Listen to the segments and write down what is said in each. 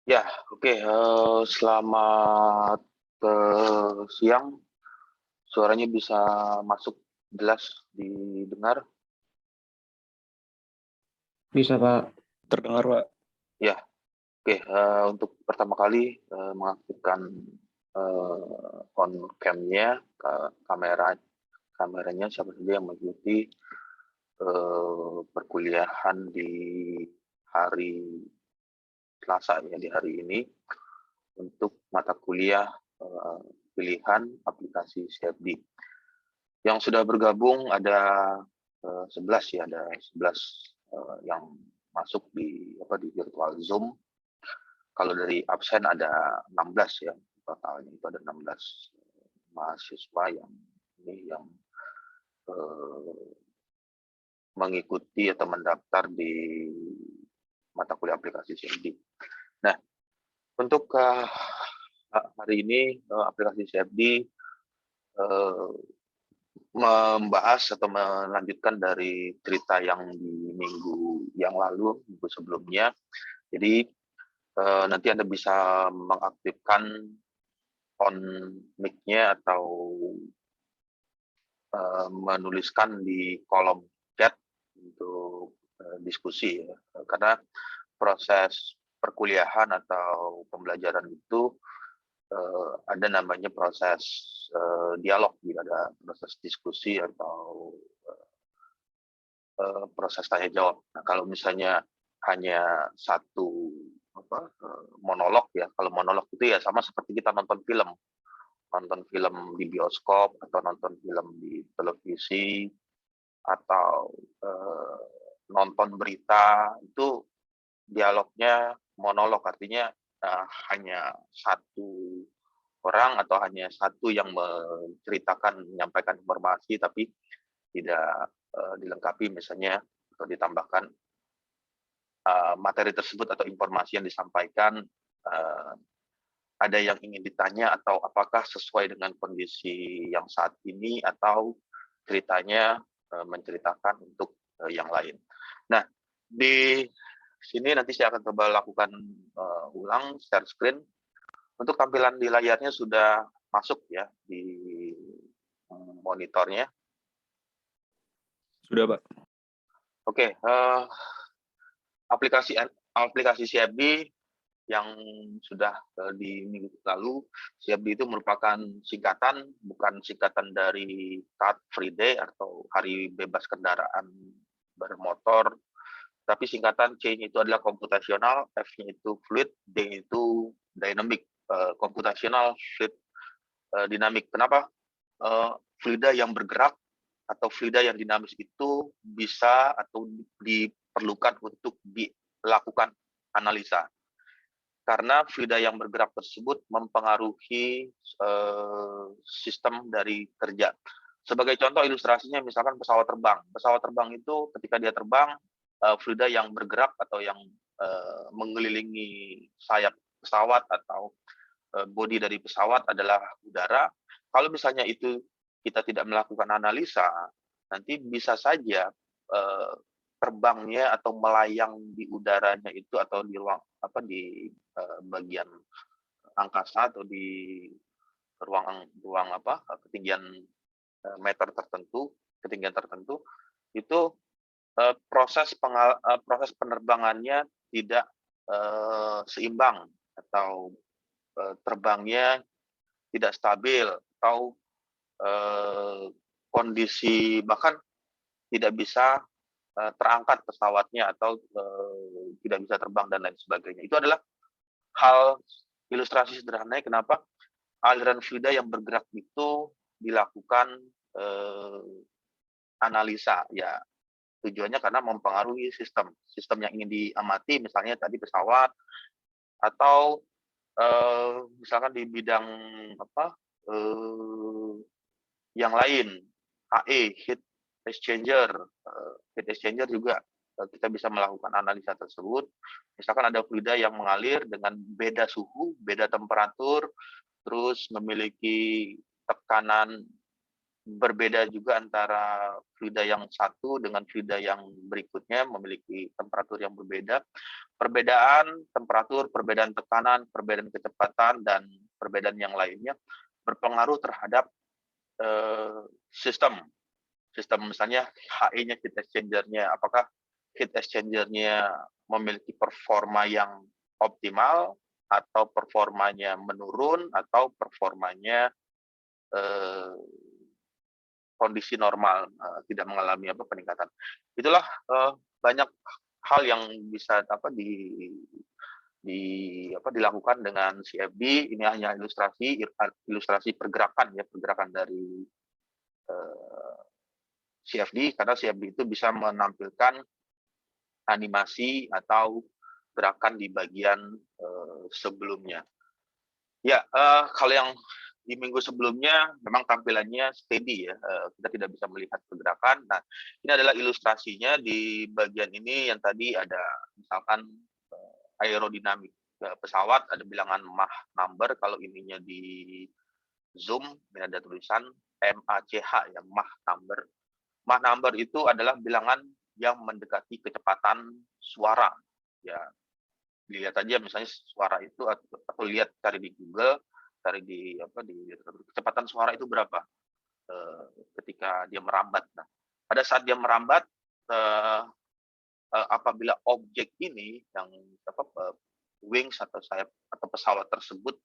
Ya, oke. Selamat siang. Suaranya bisa masuk jelas didengar? Bisa, Pak. Terdengar, Pak. Ya, oke. Untuk pertama kali mengaktifkan on cam-nya, kameranya siapa saja yang mengikuti perkuliahan di hari Selasa ya, di hari ini untuk mata kuliah pilihan aplikasi CFD. Yang sudah bergabung ada 11 ya, ada 11 yang masuk di virtual Zoom. Kalau dari absen ada 16 ya, totalnya itu ada 16 mahasiswa yang mengikuti atau mendaftar di mata kuliah aplikasi CFD. Nah, untuk hari ini aplikasi CFD membahas atau melanjutkan dari cerita yang di minggu yang lalu, minggu sebelumnya. Jadi nanti Anda bisa mengaktifkan on mic-nya atau menuliskan di kolom chat untuk diskusi ya. Karena proses perkuliahan atau pembelajaran itu ada namanya proses dialog, ada proses diskusi atau proses tanya jawab. Nah, kalau misalnya hanya satu monolog ya, kalau monolog itu ya sama seperti kita nonton film di bioskop atau nonton film di televisi atau nonton berita, itu dialognya monolog, artinya hanya satu orang atau hanya satu yang menyampaikan informasi, tapi tidak dilengkapi misalnya atau ditambahkan materi tersebut atau informasi yang disampaikan ada yang ingin ditanya atau apakah sesuai dengan kondisi yang saat ini atau ceritanya menceritakan untuk yang lain. Nah, di sini nanti saya akan coba lakukan ulang share screen. Untuk tampilan di layarnya sudah masuk ya di monitornya. Sudah, Pak. Oke, aplikasi CFD yang sudah di minggu lalu, CFD itu merupakan singkatan, bukan singkatan dari Car Free Day atau Hari Bebas Kendaraan Bermotor, tapi singkatan C-nya itu adalah komputasional, F-nya itu fluid, D itu dynamic. Komputasional, fluid, dinamik. Kenapa? Fluida yang bergerak atau fluida yang dinamis itu bisa atau diperlukan untuk dilakukan analisa. Karena fluida yang bergerak tersebut mempengaruhi sistem dari kerja. Sebagai contoh ilustrasinya, misalkan pesawat terbang. Pesawat terbang itu ketika dia terbang, fluida yang bergerak atau yang mengelilingi sayap pesawat atau bodi dari pesawat adalah udara. Kalau misalnya itu kita tidak melakukan analisa, nanti bisa saja terbangnya atau melayang di udaranya itu atau di ruang di bagian angkasa atau di ruang ketinggian meter tertentu, ketinggian tertentu, itu proses penerbangannya tidak seimbang atau terbangnya tidak stabil atau kondisi bahkan tidak bisa terangkat pesawatnya atau tidak bisa terbang dan lain sebagainya. Itu adalah hal ilustrasi sederhananya kenapa aliran fluida yang bergerak itu dilakukan analisa ya, tujuannya karena mempengaruhi sistem yang ingin diamati, misalnya tadi pesawat atau misalkan di bidang yang lain, HE, heat exchanger juga kita bisa melakukan analisa tersebut. Misalkan ada fluida yang mengalir dengan beda suhu, beda temperatur, terus memiliki tekanan berbeda juga antara fluida yang satu dengan fluida yang berikutnya, memiliki temperatur yang berbeda. Perbedaan temperatur, perbedaan tekanan, perbedaan kecepatan, dan perbedaan yang lainnya berpengaruh terhadap sistem. Sistem misalnya HE-nya, heat exchanger-nya, apakah heat exchanger-nya memiliki performa yang optimal, atau performanya menurun, atau performanya kondisi normal, tidak mengalami peningkatan. Itulah banyak hal yang bisa dilakukan dengan CFD. Ini hanya ilustrasi pergerakan pergerakan dari CFD, karena CFD itu bisa menampilkan animasi atau gerakan di bagian sebelumnya. Ya, kalau yang di minggu sebelumnya memang tampilannya steady ya, kita tidak bisa melihat pergerakan. Nah, ini adalah ilustrasinya. Di bagian ini yang tadi ada misalkan aerodinamik pesawat, ada bilangan Mach number. Kalau ininya di zoom, ini ada tulisan MACH ya, Mach number. Mach number itu adalah bilangan yang mendekati kecepatan suara. Ya, dilihat aja misalnya suara itu, atau lihat, cari di Google, cari di kecepatan suara itu berapa ketika dia merambat. Nah, pada saat dia merambat, apabila objek ini yang wings atau sayap atau pesawat tersebut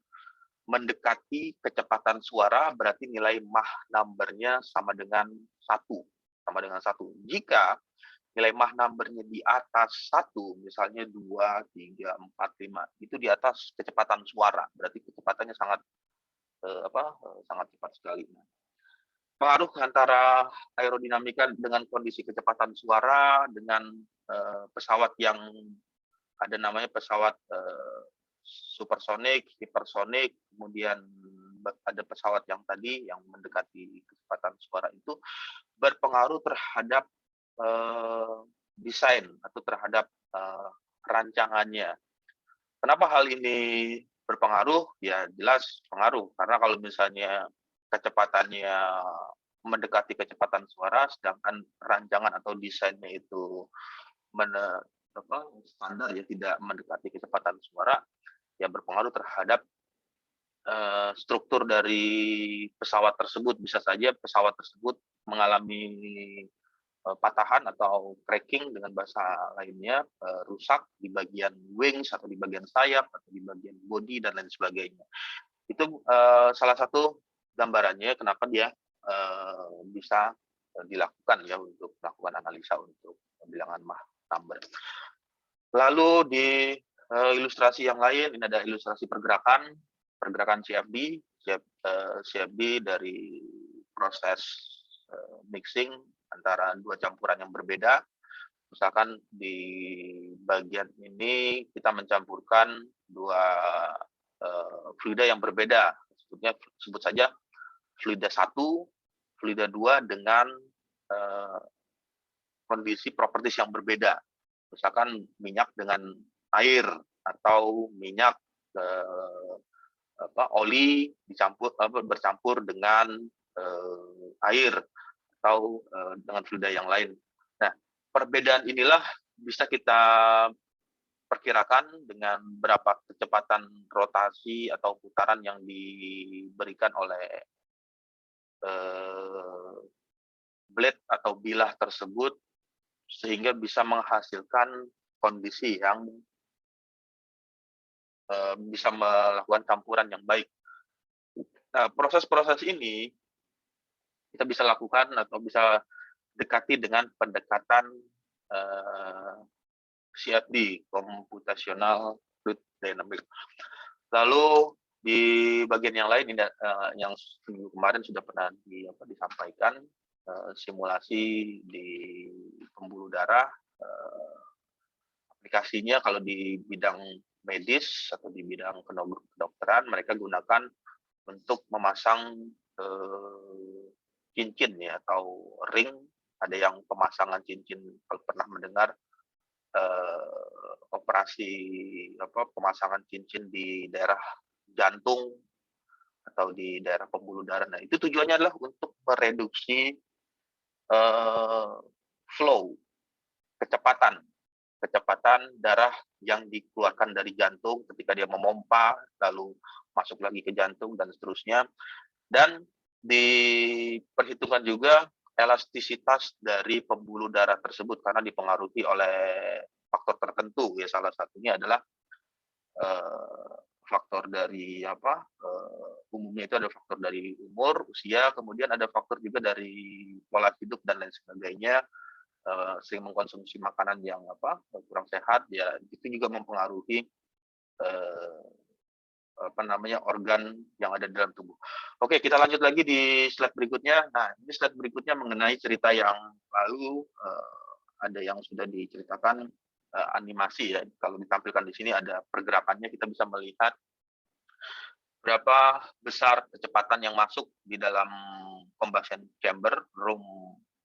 mendekati kecepatan suara, berarti nilai Mach number-nya sama dengan 1. Jika nilai Mach number-nya di atas 1, misalnya 2, 3, 4, 5, itu di atas kecepatan suara, berarti kecepatannya sangat sangat cepat sekali. Pengaruh antara aerodinamika dengan kondisi kecepatan suara dengan pesawat yang ada namanya pesawat supersonik, hipersonik, kemudian ada pesawat yang tadi yang mendekati kecepatan suara, itu berpengaruh terhadap desain atau terhadap rancangannya. Kenapa hal ini berpengaruh? Ya jelas pengaruh, karena kalau misalnya kecepatannya mendekati kecepatan suara, sedangkan rancangan atau desainnya itu standar ya, tidak mendekati kecepatan suara, ya berpengaruh terhadap struktur dari pesawat tersebut. Bisa saja pesawat tersebut mengalami patahan atau cracking, dengan bahasa lainnya rusak di bagian wings atau di bagian sayap atau di bagian bodi dan lain sebagainya. Itu salah satu gambarannya kenapa dia bisa dilakukan ya, untuk melakukan analisa untuk bilangan Mach number. Lalu di ilustrasi yang lain, ini ada ilustrasi pergerakan CFD. CFD dari proses mixing antara dua campuran yang berbeda. Misalkan di bagian ini kita mencampurkan dua fluida yang berbeda. Sebut saja fluida 1, fluida 2 dengan kondisi properties yang berbeda. Misalkan minyak dengan air, atau minyak oli bercampur dengan air, atau dengan fluida yang lain. Nah, perbedaan inilah bisa kita perkirakan dengan berapa kecepatan rotasi atau putaran yang diberikan oleh blade atau bilah tersebut, sehingga bisa menghasilkan kondisi yang bisa melakukan campuran yang baik. Nah, proses-proses ini kita bisa lakukan atau bisa dekati dengan pendekatan CFD, Computational Fluid Dynamics. Lalu di bagian yang lain, yang minggu kemarin sudah pernah disampaikan, simulasi di pembuluh darah. Aplikasinya kalau di bidang medis atau di bidang kedokteran, mereka gunakan untuk memasang cincin ya, atau ring. Ada yang pemasangan cincin, kalau pernah mendengar operasi pemasangan cincin di daerah jantung, atau di daerah pembuluh darah. Nah, itu tujuannya adalah untuk mereduksi flow, kecepatan kecepatan darah yang dikeluarkan dari jantung ketika dia memompa, lalu masuk lagi ke jantung, dan seterusnya. Dan diperhitungkan juga elastisitas dari pembuluh darah tersebut karena dipengaruhi oleh faktor tertentu. Ya, salah satunya adalah faktor dari umumnya itu ada faktor dari umur, usia, kemudian ada faktor juga dari pola hidup dan lain sebagainya. Sering mengkonsumsi makanan yang kurang sehat, ya itu juga mempengaruhi organ yang ada di dalam tubuh. Oke, kita lanjut lagi di slide berikutnya. Nah, ini slide berikutnya mengenai cerita yang lalu, ada yang sudah diceritakan, animasi ya. Kalau ditampilkan di sini ada pergerakannya, kita bisa melihat berapa besar kecepatan yang masuk di dalam combustion chamber,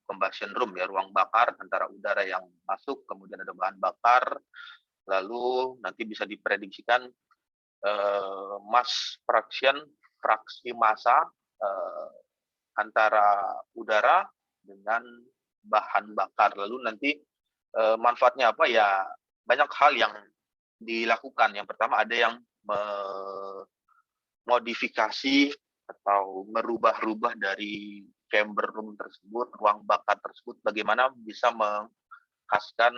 combustion room ya, ruang bakar, antara udara yang masuk, kemudian ada bahan bakar, lalu nanti bisa diprediksikan mass fraction, fraksi massa antara udara dengan bahan bakar. Lalu nanti manfaatnya apa ya, banyak hal yang dilakukan. Yang pertama ada yang modifikasi atau merubah-rubah dari chamber room tersebut, ruang bakar tersebut, bagaimana bisa menghasilkan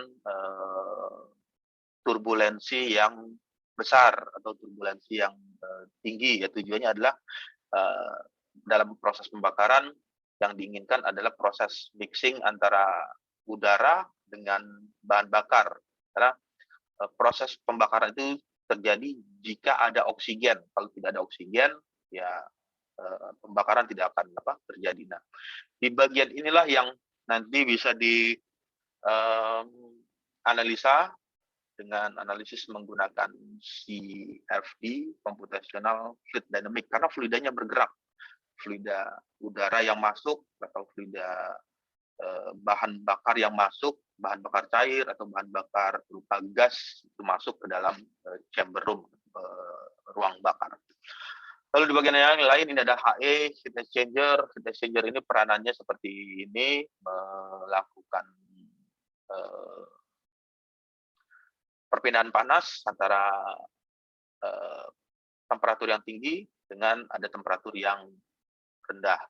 turbulensi yang besar atau turbulensi yang tinggi. Ya, tujuannya adalah dalam proses pembakaran yang diinginkan adalah proses mixing antara udara dengan bahan bakar. Karena proses pembakaran itu terjadi jika ada oksigen. Kalau tidak ada oksigen, ya pembakaran tidak akan terjadi. Nah, di bagian inilah yang nanti bisa dianalisa dengan analisis menggunakan CFD, Computational Fluid Dynamics, karena fluidanya bergerak. Fluida udara yang masuk atau fluida bahan bakar yang masuk, bahan bakar cair atau bahan bakar berupa gas itu masuk ke dalam chamber room, ruang bakar. Lalu di bagian yang lain ini ada HE, heat exchanger. Heat exchanger ini peranannya seperti ini, melakukan perpindahan panas antara temperatur yang tinggi dengan ada temperatur yang rendah.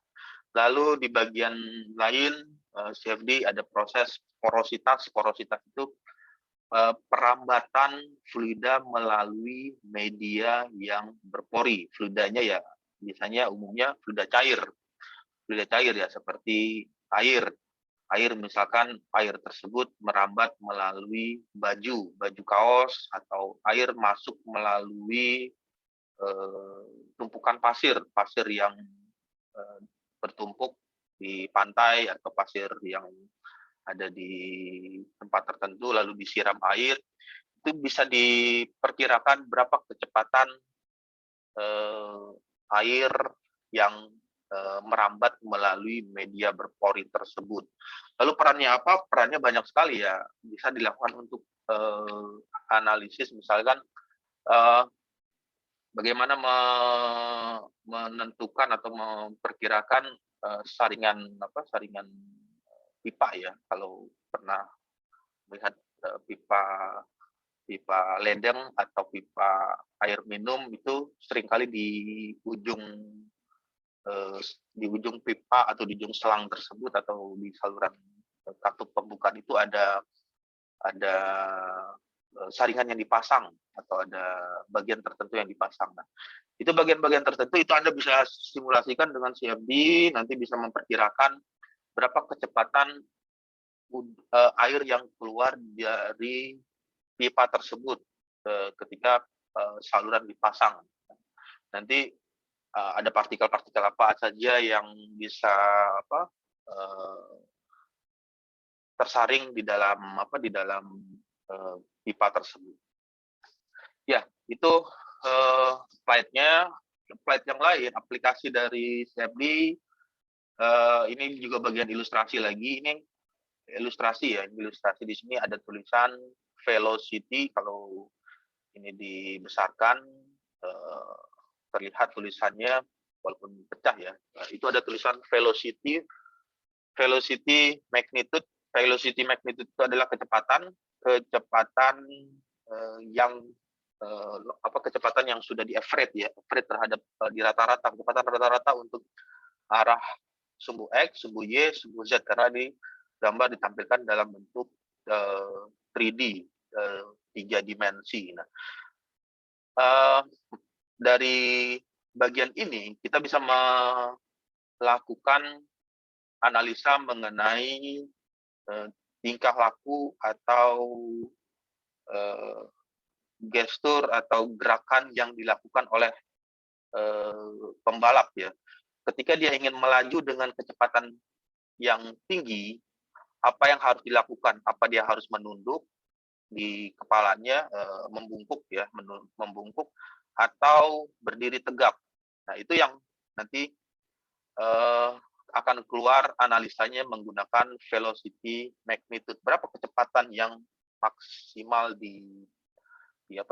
Lalu di bagian lain CFD ada proses porositas. Porositas itu perambatan fluida melalui media yang berpori. Fluidanya ya biasanya umumnya fluida cair. Fluida cair ya seperti air. Air misalkan air tersebut merambat melalui baju kaos, atau air masuk melalui tumpukan pasir yang bertumpuk di pantai atau pasir yang ada di tempat tertentu lalu disiram air. Itu bisa diperkirakan berapa kecepatan air yang merambat melalui media berpori tersebut. Lalu perannya apa? Perannya banyak sekali ya. Bisa dilakukan untuk analisis, misalkan bagaimana menentukan atau memperkirakan saringan pipa ya. Kalau pernah melihat pipa ledeng atau pipa air minum, itu seringkali di ujung pipa atau di ujung selang tersebut atau di saluran katup pembukaan itu ada saringan yang dipasang atau ada bagian tertentu yang dipasang. Nah, itu bagian-bagian tertentu itu Anda bisa simulasikan dengan CFD, nanti bisa memperkirakan berapa kecepatan air yang keluar dari pipa tersebut ketika saluran dipasang. Nanti ada partikel-partikel apa saja yang bisa tersaring di dalam pipa tersebut. Ya, itu slide-nya. Slide yang lain, aplikasi dari CFD, ini juga bagian ilustrasi lagi. Ini ilustrasi ya, ilustrasi di sini ada tulisan velocity. Kalau ini dibesarkan, terlihat tulisannya walaupun pecah ya. Itu ada tulisan velocity magnitude. Velocity magnitude itu adalah kecepatan yang kecepatan yang sudah di average ya, average terhadap di rata-rata, kecepatan rata-rata untuk arah sumbu X, sumbu Y, sumbu Z, karena di gambar ditampilkan dalam bentuk 3D, 3 dimensi. Nah, dari bagian ini kita bisa melakukan analisa mengenai tingkah laku atau gestur atau gerakan yang dilakukan oleh pembalap ya. Ketika dia ingin melaju dengan kecepatan yang tinggi, apa yang harus dilakukan? Apa dia harus menunduk di kepalanya, membungkuk ya, membungkuk, atau berdiri tegap? Nah, itu yang nanti akan keluar analisanya menggunakan velocity magnitude. Berapa kecepatan yang maksimal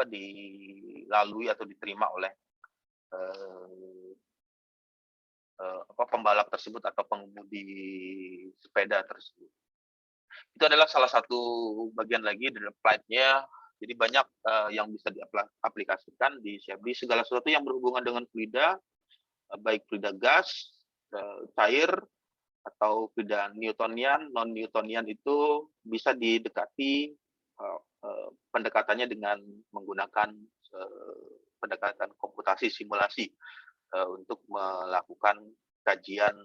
dilalui atau diterima oleh pembalap tersebut atau pengemudi sepeda tersebut. Itu adalah salah satu bagian lagi dari flight-nya. Jadi banyak yang bisa diaplikasikan di CFD. Segala sesuatu yang berhubungan dengan fluida, baik fluida gas, cair, atau fluida Newtonian, non-Newtonian, itu bisa didekati pendekatannya dengan menggunakan pendekatan komputasi simulasi untuk melakukan kajian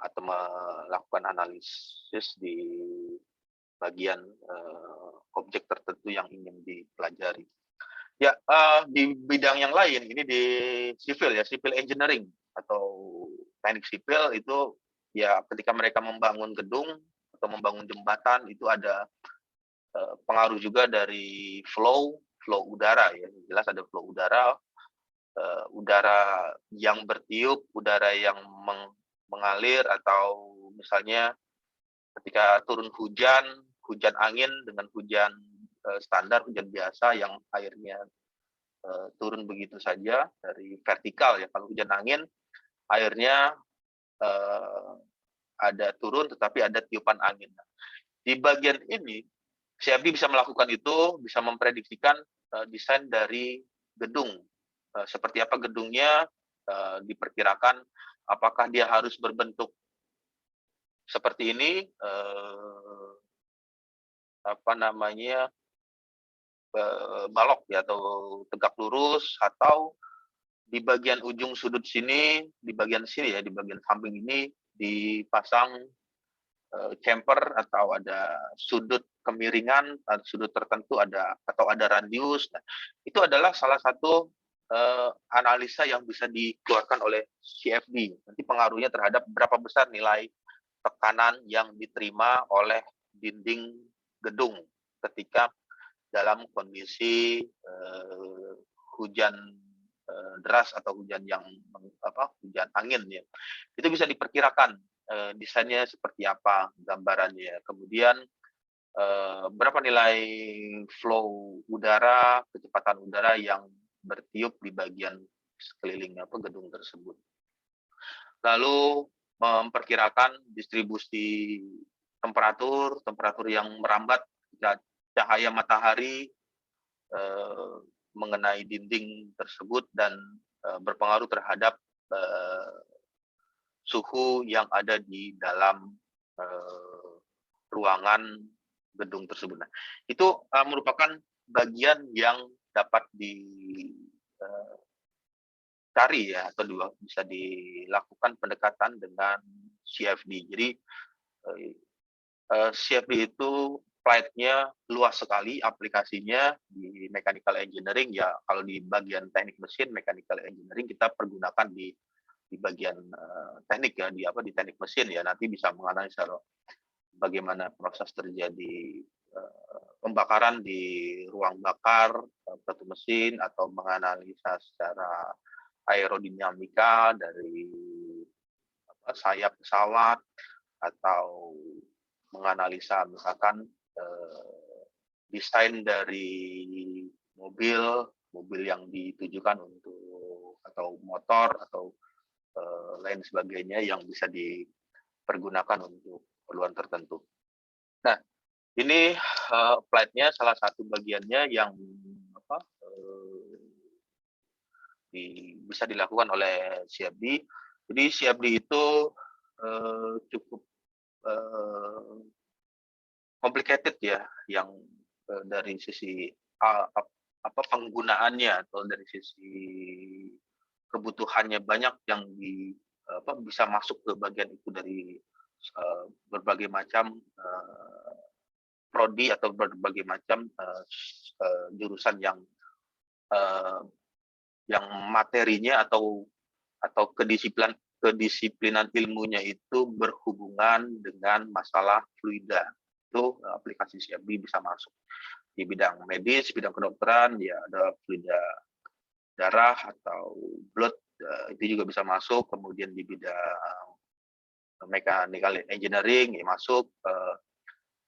atau melakukan analisis di bagian objek tertentu yang ingin dipelajari. Ya, di bidang yang lain, ini di sipil ya, civil engineering atau teknik sipil itu ya, ketika mereka membangun gedung atau membangun jembatan, itu ada pengaruh juga dari flow udara ya. Jelas ada flow udara, udara yang bertiup, udara yang mengalir, atau misalnya ketika turun hujan angin dengan hujan standar, hujan biasa yang airnya turun begitu saja dari vertikal ya. Kalau hujan angin, airnya ada turun tetapi ada tiupan angin. Di bagian ini CFD bisa melakukan itu, bisa memprediksikan desain dari gedung. Seperti apa gedungnya, diperkirakan apakah dia harus berbentuk seperti ini, balok ya, atau tegak lurus, atau di bagian ujung sudut sini, di bagian sini ya, di bagian samping ini dipasang chamfer atau ada sudut kemiringan, ada sudut tertentu, atau ada radius. Nah, itu adalah salah satu analisa yang bisa dikeluarkan oleh CFD. Nanti pengaruhnya terhadap berapa besar nilai tekanan yang diterima oleh dinding gedung ketika dalam kondisi hujan deras atau hujan hujan angin ya. Itu bisa diperkirakan desainnya seperti apa, gambarannya. Kemudian berapa nilai flow udara, kecepatan udara yang bertiup di bagian sekeliling gedung tersebut. Lalu memperkirakan distribusi temperatur yang merambat cahaya matahari mengenai dinding tersebut dan berpengaruh terhadap suhu yang ada di dalam ruangan gedung tersebut. Nah, itu merupakan bagian yang dapat dicari ya, atau bisa dilakukan pendekatan dengan CFD. Jadi CFD itu flight-nya luas sekali, aplikasinya di mechanical engineering ya. Kalau di bagian teknik mesin, mechanical engineering kita pergunakan di bagian teknik ya, di teknik mesin ya. Nanti bisa menganalisa bagaimana proses terjadi pembakaran di ruang bakar satu mesin, atau menganalisa secara aerodinamika dari sayap pesawat, atau menganalisa misalkan desain dari mobil yang ditujukan untuk, atau atau motor atau lain sebagainya yang bisa dipergunakan untuk keperluan tertentu. Nah, ini flight-nya salah satu bagiannya yang apa, bisa dilakukan oleh CFD. Jadi CFD itu cukup complicated ya, yang dari sisi apa penggunaannya atau dari sisi kebutuhannya banyak yang bisa masuk ke bagian itu dari berbagai macam prodi atau berbagai macam jurusan yang materinya atau kedisiplinan ilmunya itu berhubungan dengan masalah fluida. Itu aplikasi CFD bisa masuk. Di bidang medis, bidang kedokteran, ya ada fluida darah atau blood, itu juga bisa masuk. Kemudian di bidang mechanical engineering ya masuk.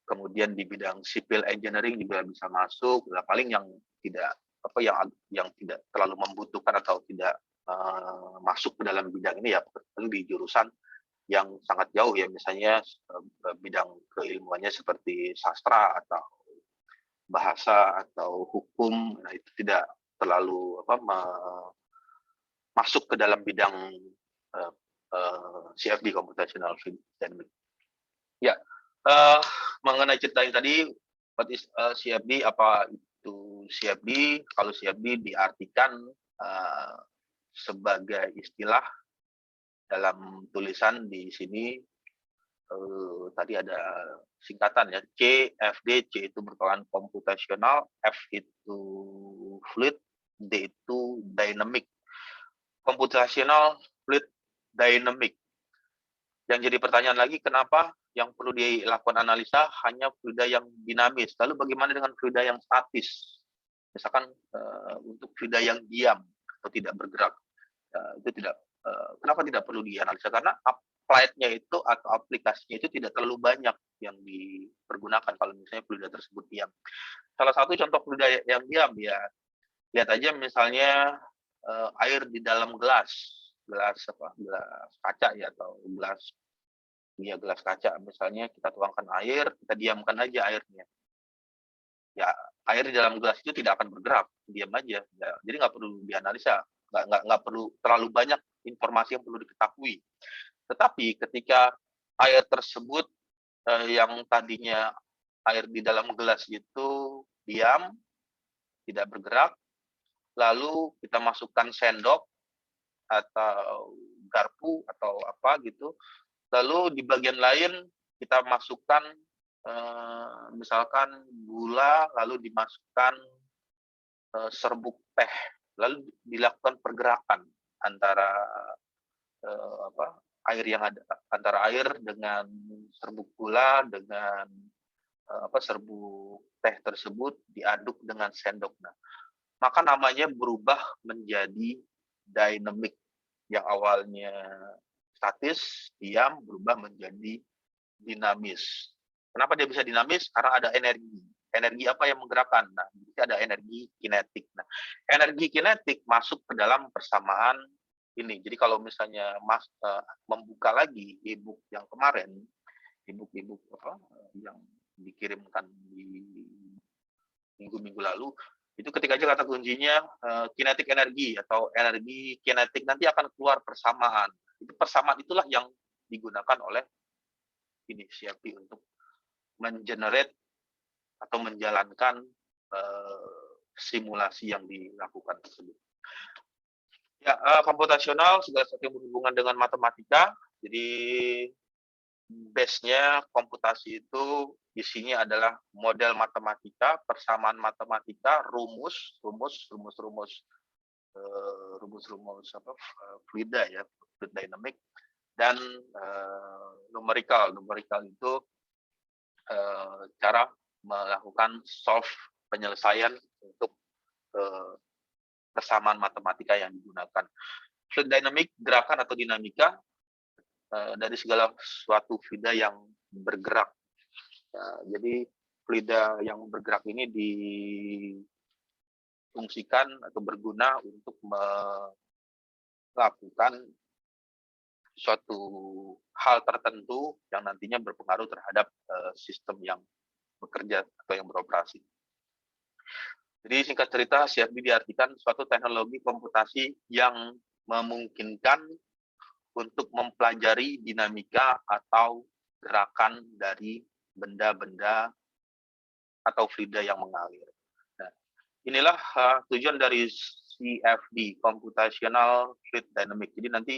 Kemudian di bidang civil engineering juga bisa masuk. Nah, paling yang tidak yang tidak terlalu membutuhkan atau tidak masuk ke dalam bidang ini ya di jurusan yang sangat jauh ya, misalnya bidang keilmuannya seperti sastra atau bahasa atau hukum. Nah, itu tidak terlalu masuk ke dalam bidang CFD, computational fluid dynamics. Ya, mengenai cerita yang tadi, what is CFD, apa itu CFD? Kalau CFD diartikan sebagai istilah dalam tulisan di sini, tadi ada singkatan ya, CFD. C itu merupakan computational, F itu fluid, D itu dynamic. Computational fluid dynamic. Yang jadi pertanyaan lagi, kenapa yang perlu dilakukan analisa hanya fluida yang dinamis? Lalu bagaimana dengan fluida yang statis? Misalkan untuk fluida yang diam atau tidak bergerak, itu tidak. Kenapa tidak perlu dianalisa? Karena applied-nya itu atau aplikasinya itu tidak terlalu banyak yang dipergunakan kalau misalnya fluida tersebut diam. Salah satu contoh fluida yang diam ya, lihat aja misalnya air di dalam gelas kaca ya, atau gelas kaca. Misalnya kita tuangkan air, kita diamkan aja airnya. Ya, air di dalam gelas itu tidak akan bergerak, diam aja. Ya, jadi nggak perlu dianalisa, nggak perlu terlalu banyak informasi yang perlu diketahui. Tetapi ketika air tersebut yang tadinya air di dalam gelas itu diam, tidak bergerak, lalu kita masukkan sendok atau garpu atau apa gitu, lalu di bagian lain kita masukkan misalkan gula, lalu dimasukkan serbuk teh, lalu dilakukan pergerakan antara air yang ada, antara air dengan serbuk gula dengan serbuk teh tersebut diaduk dengan sendok. Nah, maka namanya berubah menjadi dynamic. Yang awalnya statis, diam, berubah menjadi dinamis. Kenapa dia bisa dinamis? Karena ada energi. Energi apa yang menggerakkan? Nah, ada energi kinetik. Nah, energi kinetik masuk ke dalam persamaan ini. Jadi kalau misalnya membuka lagi e-book yang kemarin, e-book yang dikirimkan di minggu-minggu lalu, itu ketika aja kata kuncinya kinetik energi atau energi kinetik, nanti akan keluar persamaan. Itu persamaan itulah yang digunakan oleh ini CFD untuk mengenerate atau menjalankan simulasi yang dilakukan tersebut. Ya, komputasional segala sesuatu yang berhubungan dengan matematika. Jadi base-nya komputasi itu isinya adalah model matematika, persamaan matematika, rumus fluida ya, fluid dynamic, dan numerical. Numerical itu cara melakukan penyelesaian untuk persamaan matematika yang digunakan. Fluid dynamic, gerakan atau dinamika dari segala suatu fluida yang bergerak. Jadi fluida yang bergerak ini difungsikan atau berguna untuk melakukan suatu hal tertentu yang nantinya berpengaruh terhadap sistem yang bekerja atau yang beroperasi. Jadi singkat cerita, CFD diartikan suatu teknologi komputasi yang memungkinkan untuk mempelajari dinamika atau gerakan dari benda-benda atau fluida yang mengalir. Nah, inilah tujuan dari CFD, Computational Fluid Dynamics. Jadi nanti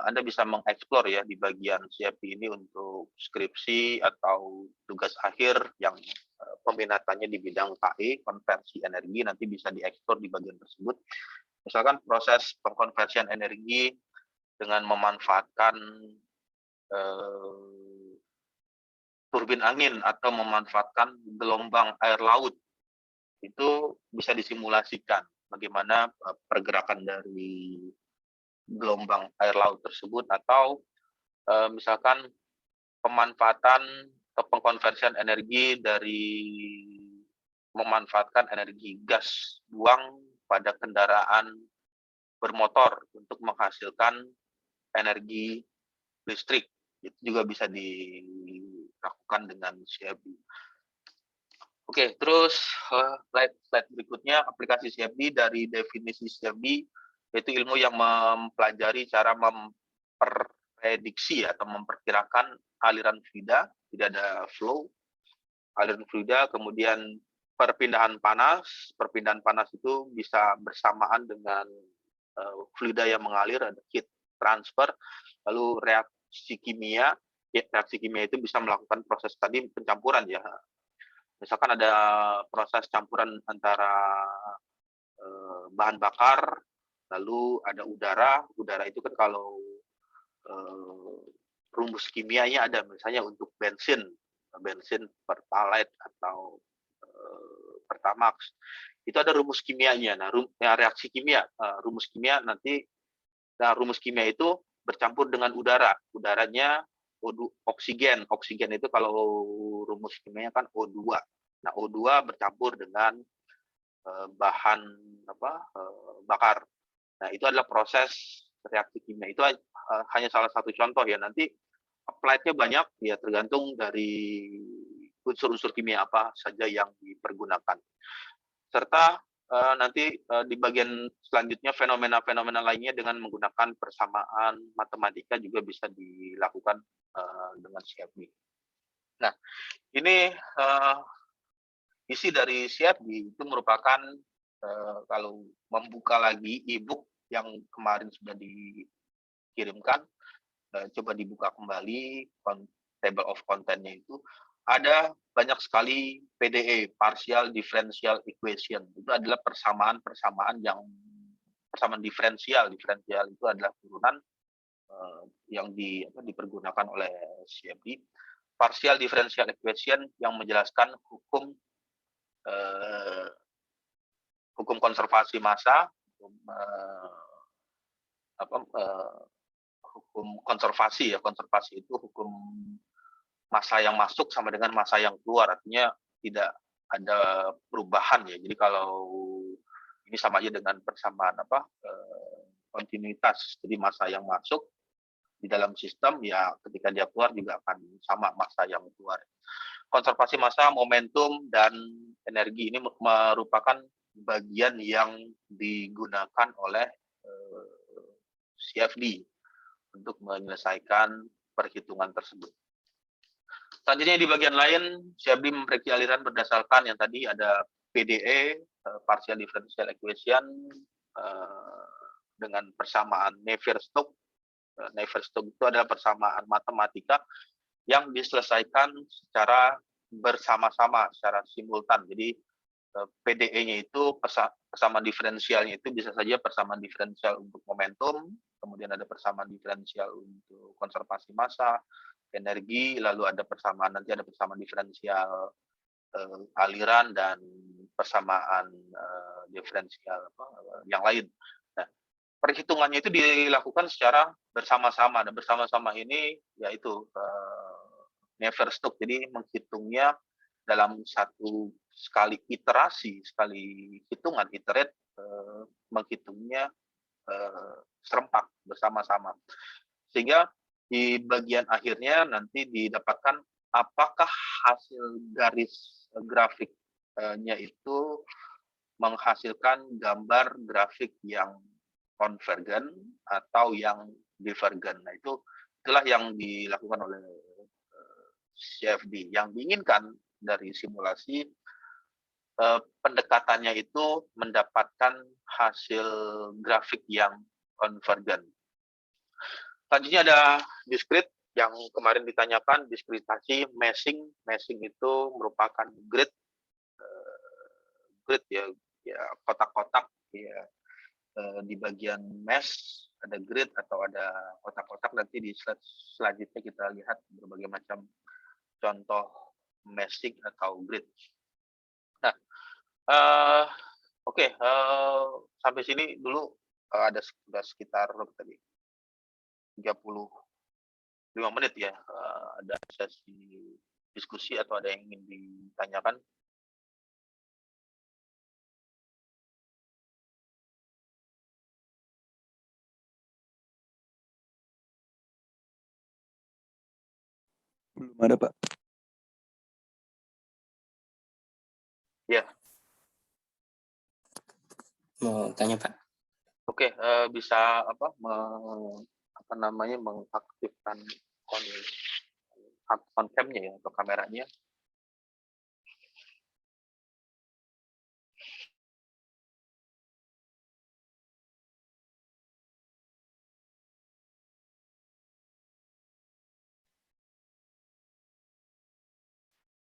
Anda bisa mengeksplor ya di bagian CFD ini untuk skripsi atau tugas akhir yang peminatannya di bidang KE, konversi energi, nanti bisa dieksplor di bagian tersebut. Misalkan proses pengkonversian energi dengan memanfaatkan turbin angin atau memanfaatkan gelombang air laut, itu bisa disimulasikan bagaimana pergerakan dari gelombang air laut tersebut, atau misalkan pemanfaatan atau pengkonversian energi dari memanfaatkan energi gas buang pada kendaraan bermotor untuk menghasilkan energi listrik. Itu juga bisa dilakukan dengan CFD. Oke, terus slide berikutnya, aplikasi CFD. Dari definisi CFD, yaitu ilmu yang mempelajari cara memprediksi atau memperkirakan aliran fluida, tidak ada flow, aliran fluida, kemudian perpindahan panas. Perpindahan panas itu bisa bersamaan dengan fluida yang mengalir, ada heat transfer, lalu reaksi kimia. Reaksi kimia itu bisa melakukan proses tadi pencampuran ya. Misalkan ada proses campuran antara bahan bakar, lalu ada udara. Udara itu kan kalau rumus kimianya ada, misalnya untuk bensin pertalite atau pertamax, itu ada rumus kimianya. Nah, reaksi kimia, rumus kimia nanti, rumus kimia itu bercampur dengan udara. Udaranya oksigen. Oksigen itu kalau rumus kimianya kan O2. Nah, O2 bercampur dengan bahan bakar. Nah, itu adalah proses reaksi kimia. Itu hanya salah satu contoh ya. Nanti applied-nya banyak ya, tergantung dari unsur-unsur kimia apa saja yang dipergunakan. Serta nanti di bagian selanjutnya fenomena-fenomena lainnya dengan menggunakan persamaan matematika juga bisa dilakukan dengan CFD. Nah, ini isi dari CFD itu merupakan kalau membuka lagi e-book yang kemarin sudah dikirimkan, coba dibuka kembali table of content-nya, itu ada banyak sekali PDE, partial differential equation. Itu adalah persamaan yang persamaan diferensial. Diferensial itu adalah turunan yang dipergunakan oleh CFD. Partial differential equation yang menjelaskan hukum konservasi massa, hukum konservasi ya. Konservasi itu hukum massa yang masuk sama dengan massa yang keluar, artinya tidak ada perubahan ya. Jadi kalau ini sama aja dengan persamaan kontinuitas. Jadi massa yang masuk di dalam sistem ya, ketika dia keluar juga akan sama massa yang keluar. Konservasi massa, momentum, dan energi ini merupakan bagian yang digunakan oleh CFD untuk menyelesaikan perhitungan tersebut. Selanjutnya di bagian lain, CFD memprediksi aliran berdasarkan yang tadi ada PDE, partial differential equation, dengan persamaan Navier-Stokes. Navier-Stokes itu adalah persamaan matematika yang diselesaikan secara bersama-sama, secara simultan. Jadi PDE-nya itu, persamaan diferensialnya itu bisa saja persamaan diferensial untuk momentum, kemudian ada persamaan diferensial untuk konservasi massa, energi, lalu ada persamaan, nanti ada persamaan diferensial aliran, dan persamaan diferensial yang lain. Nah, perhitungannya itu dilakukan secara bersama-sama, dan bersama-sama ini yaitu Navier-Stokes. Jadi menghitungnya dalam satu sekali iterasi, sekali hitungan iterate, menghitungnya serempak bersama-sama. Sehingga di bagian akhirnya nanti didapatkan apakah hasil garis grafiknya itu menghasilkan gambar grafik yang konvergen atau yang divergen. Nah, itulah yang dilakukan oleh CFD. Yang diinginkan dari simulasi pendekatannya itu mendapatkan hasil grafik yang konvergen. Selanjutnya ada discrete yang kemarin ditanyakan, diskretasi, meshing. Meshing itu merupakan grid ya kotak-kotak ya, di bagian mesh ada grid atau ada kotak-kotak. Nanti di slide selanjutnya kita lihat berbagai macam contoh meshing atau grid. Nah, oke, sampai sini dulu ada sudah sekitar tadi 35 menit ya. Ada sesi diskusi atau ada yang ingin ditanyakan? Belum ada, Pak. Ya. Mau tanya, Pak? Oke, bisa mengaktifkan on cam-nya ya atau kameranya.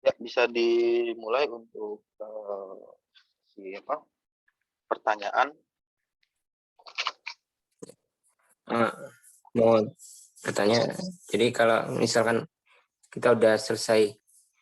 Ya, bisa dimulai untuk pertanyaan. Mau bertanya, jadi kalau misalkan kita udah selesai